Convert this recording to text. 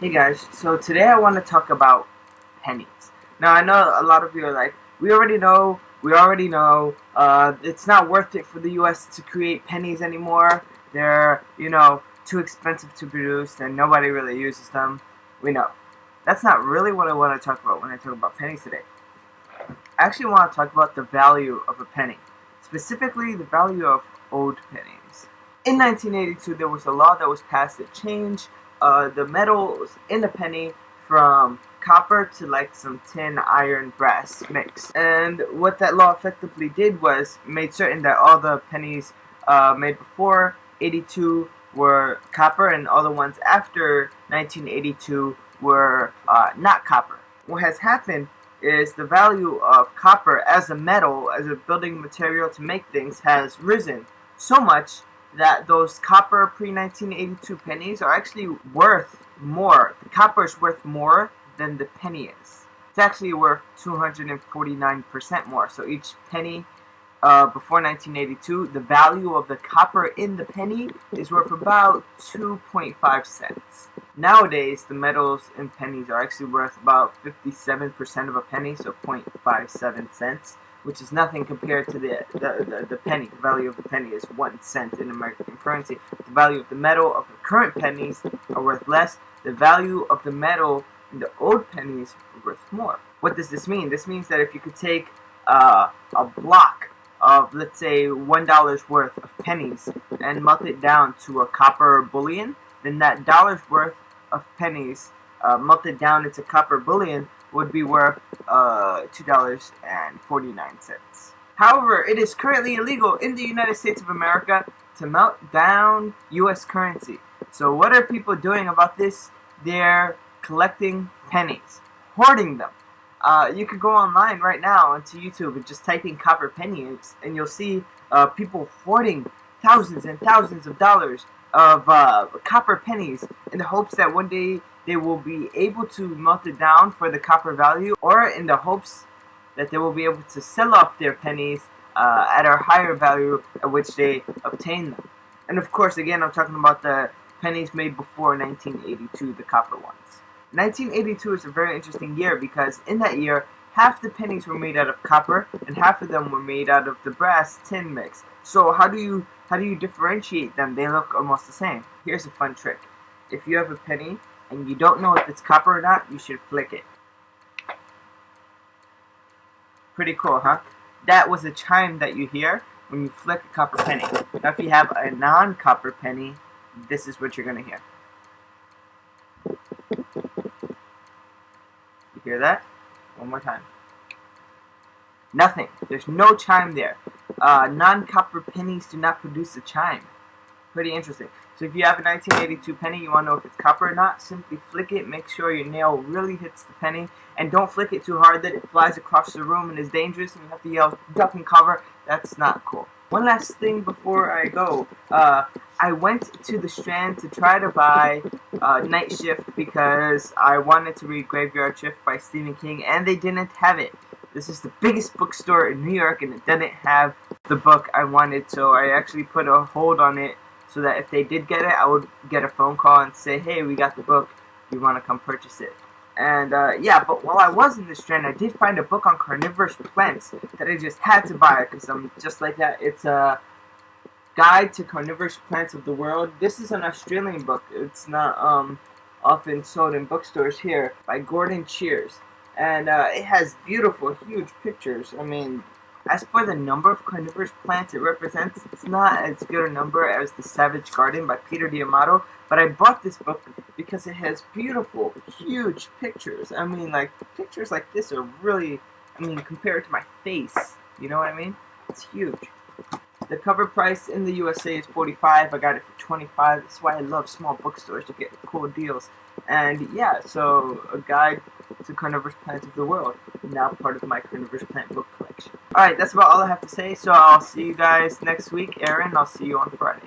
Hey guys, so today I want to talk about pennies. Now I know a lot of you are like, we already know, it's not worth it for the US to create pennies anymore. They're, too expensive to produce and nobody really uses them. We know. That's not really what I want to talk about when I talk about pennies today. I actually want to talk about the value of a penny, specifically the value of old pennies. In 1982, there was a law that was passed that changed the metals in the penny from copper to like some tin, iron, brass mix. And what that law effectively did was made certain that all the pennies made before 82 were copper and all the ones after 1982 were not copper. What has happened is the value of copper as a metal, as a building material to make things, has risen so much that those copper pre-1982 pennies are actually worth more. The copper is worth more than the penny is. It's actually worth 249% more. So each penny before 1982, the value of the copper in the penny is worth about 2.5 cents. Nowadays, the metals in pennies are actually worth about 57% of a penny, so 0.57 cents. Which is nothing compared to the penny. The value of the penny is 1 cent in American currency. The value of the metal of the current pennies are worth less. The value of the metal in the old pennies are worth more. What does this mean? This means that if you could take a block of, let's say, $1 worth of pennies and melt it down to a copper bullion, then that dollar's worth of pennies melted down into copper bullion would be worth $2.49. However, it is currently illegal in the United States of America to melt down U.S. currency. So what are people doing about this? They're collecting pennies, hoarding them. You could go online right now onto YouTube and just type in copper pennies, and you'll see people hoarding thousands and thousands of dollars of copper pennies in the hopes that one day they will be able to melt it down for the copper value, or in the hopes that they will be able to sell off their pennies at a higher value at which they obtain them. And of course, again, I'm talking about the pennies made before 1982, the copper ones. 1982 is a very interesting year because in that year, half the pennies were made out of copper and half of them were made out of the brass tin mix. So how do you differentiate them? They look almost the same. Here's a fun trick. If you have a penny and you don't know if it's copper or not, you should flick it. Pretty cool, huh? That was a chime that you hear when you flick a copper penny. Now if you have a non-copper penny, this is what you're going to hear. You hear that? One more time. Nothing. There's no chime there. Non-copper pennies do not produce a chime. Pretty interesting. So if you have a 1982 penny, you want to know if it's copper or not, simply flick it, make sure your nail really hits the penny, and don't flick it too hard that it flies across the room and is dangerous and you have to yell, duck and cover. That's not cool. One last thing before I go. I went to the Strand to try to buy Night Shift because I wanted to read Graveyard Shift by Stephen King, and they didn't have it. This is the biggest bookstore in New York, and it didn't have the book I wanted, so I actually put a hold on it so that if they did get it, I would get a phone call and say, hey, we got the book, you want to come purchase it. And yeah, but while I was in the Strand, I did find a book on carnivorous plants that I just had to buy because I'm just like that. It's a guide to carnivorous plants of the world. This is an Australian book. It's not often sold in bookstores here, by Gordon Cheers. And it has beautiful, huge pictures. I mean, as for the number of carnivorous plants it represents, it's not as good a number as The Savage Garden by Peter D'Amato, but I bought this book because it has beautiful, huge pictures. I mean, like, pictures like this are really, compared to my face, you know what I mean? It's huge. The cover price in the USA is $45. I got it for $25. That's why I love small bookstores to get cool deals. And yeah, so a guide to carnivorous plants of the world, now part of my carnivorous plant book collection. Alright, that's about all I have to say, so I'll see you guys next week. Aaron, I'll see you on Friday.